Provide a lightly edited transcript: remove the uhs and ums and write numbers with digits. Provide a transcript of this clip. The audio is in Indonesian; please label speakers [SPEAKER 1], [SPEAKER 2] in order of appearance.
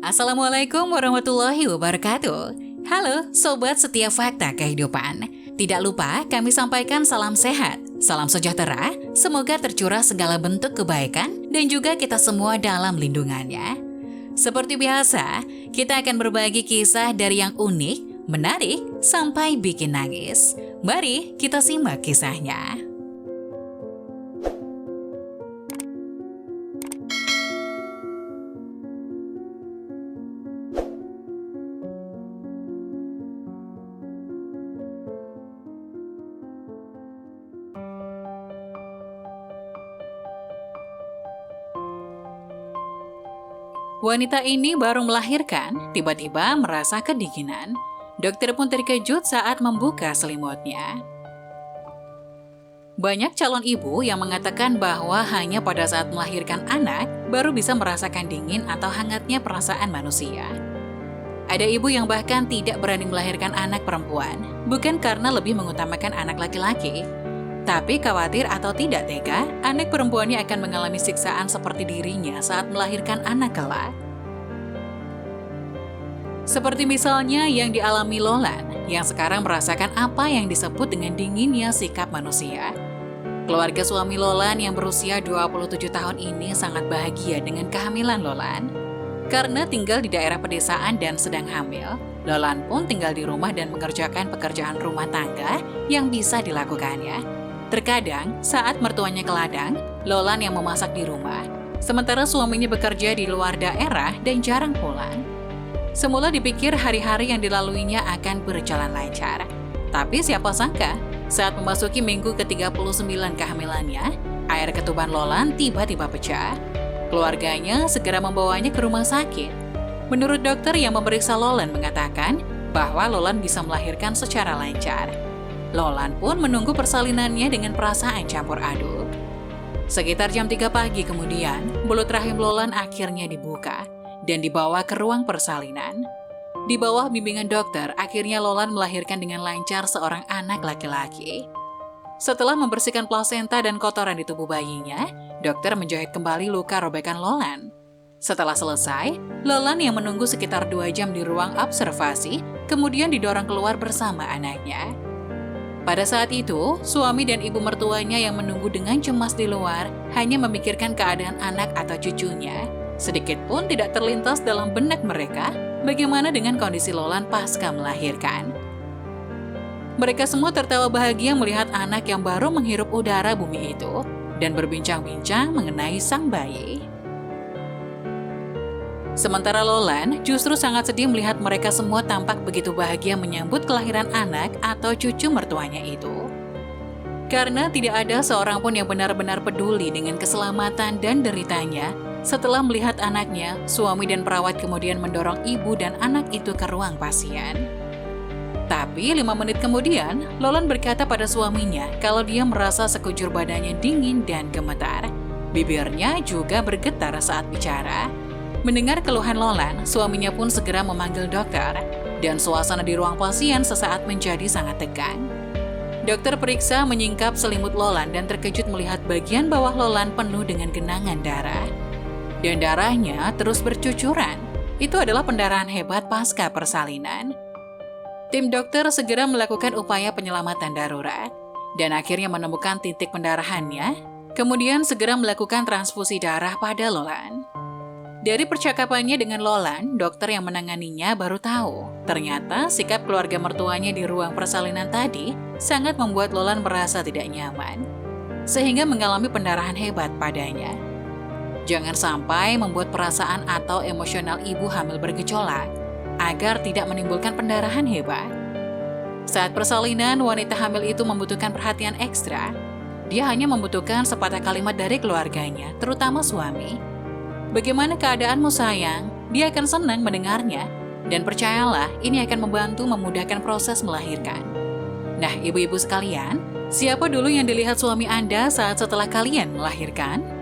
[SPEAKER 1] Assalamualaikum warahmatullahi wabarakatuh. Halo Sobat Setiap Fakta Kehidupan. Tidak lupa kami sampaikan salam sehat, salam sejahtera, semoga tercurah segala bentuk kebaikan dan juga kita semua dalam lindungannya. Seperti biasa, kita akan berbagi kisah dari yang unik, menarik, sampai bikin nangis. Mari kita simak kisahnya. Wanita ini baru melahirkan, tiba-tiba merasa kedinginan. Dokter pun terkejut saat membuka selimutnya. Banyak calon ibu yang mengatakan bahwa hanya pada saat melahirkan anak, baru bisa merasakan dingin atau hangatnya perasaan manusia. Ada ibu yang bahkan tidak berani melahirkan anak perempuan, bukan karena lebih mengutamakan anak laki-laki, tapi khawatir atau tidak tega, anak perempuannya akan mengalami siksaan seperti dirinya saat melahirkan anak kelak. Seperti misalnya yang dialami Lolan, yang sekarang merasakan apa yang disebut dengan dinginnya sikap manusia. Keluarga suami Lolan yang berusia 27 tahun ini sangat bahagia dengan kehamilan Lolan. Karena tinggal di daerah pedesaan dan sedang hamil, Lolan pun tinggal di rumah dan mengerjakan pekerjaan rumah tangga yang bisa dilakukannya. Terkadang, saat mertuanya ke ladang, Lolan yang memasak di rumah, sementara suaminya bekerja di luar daerah dan jarang pulang. Semula dipikir hari-hari yang dilaluinya akan berjalan lancar. Tapi siapa sangka, saat memasuki minggu ke-39 kehamilannya, air ketuban Lolan tiba-tiba pecah. Keluarganya segera membawanya ke rumah sakit. Menurut dokter yang memeriksa Lolan mengatakan bahwa Lolan bisa melahirkan secara lancar. Lolan pun menunggu persalinannya dengan perasaan campur aduk. Sekitar jam 3 pagi kemudian, mulut rahim Lolan akhirnya dibuka dan dibawa ke ruang persalinan. Di bawah bimbingan dokter, akhirnya Lolan melahirkan dengan lancar seorang anak laki-laki. Setelah membersihkan plasenta dan kotoran di tubuh bayinya, dokter menjahit kembali luka robekan Lolan. Setelah selesai, Lolan yang menunggu sekitar 2 jam di ruang observasi, kemudian didorong keluar bersama anaknya. Pada saat itu, suami dan ibu mertuanya yang menunggu dengan cemas di luar hanya memikirkan keadaan anak atau cucunya. Sedikit pun tidak terlintas dalam benak mereka bagaimana dengan kondisi Lolan pasca melahirkan. Mereka semua tertawa bahagia melihat anak yang baru menghirup udara bumi itu dan berbincang-bincang mengenai sang bayi. Sementara Lolan justru sangat sedih melihat mereka semua tampak begitu bahagia menyambut kelahiran anak atau cucu mertuanya itu. Karena tidak ada seorang pun yang benar-benar peduli dengan keselamatan dan deritanya, setelah melihat anaknya, suami dan perawat kemudian mendorong ibu dan anak itu ke ruang pasien. Tapi 5 menit kemudian, Lolan berkata pada suaminya kalau dia merasa sekujur badannya dingin dan gemetar. Bibirnya juga bergetar saat bicara. Mendengar keluhan Lolan, suaminya pun segera memanggil dokter, dan suasana di ruang pasien sesaat menjadi sangat tegang. Dokter periksa menyingkap selimut Lolan dan terkejut melihat bagian bawah Lolan penuh dengan genangan darah. Dan darahnya terus bercucuran. Itu adalah pendarahan hebat pasca persalinan. Tim dokter segera melakukan upaya penyelamatan darurat, dan akhirnya menemukan titik pendarahannya, kemudian segera melakukan transfusi darah pada Lolan. Dari percakapannya dengan Lolan, dokter yang menanganinya baru tahu, ternyata sikap keluarga mertuanya di ruang persalinan tadi sangat membuat Lolan merasa tidak nyaman, sehingga mengalami pendarahan hebat padanya. Jangan sampai membuat perasaan atau emosional ibu hamil bergejolak, agar tidak menimbulkan pendarahan hebat. Saat persalinan, wanita hamil itu membutuhkan perhatian ekstra. Dia hanya membutuhkan sepatah kalimat dari keluarganya, terutama suami. "Bagaimana keadaanmu sayang?" Dia akan senang mendengarnya. Dan percayalah, ini akan membantu memudahkan proses melahirkan. Nah, ibu-ibu sekalian, siapa dulu yang dilihat suami Anda saat setelah kalian melahirkan?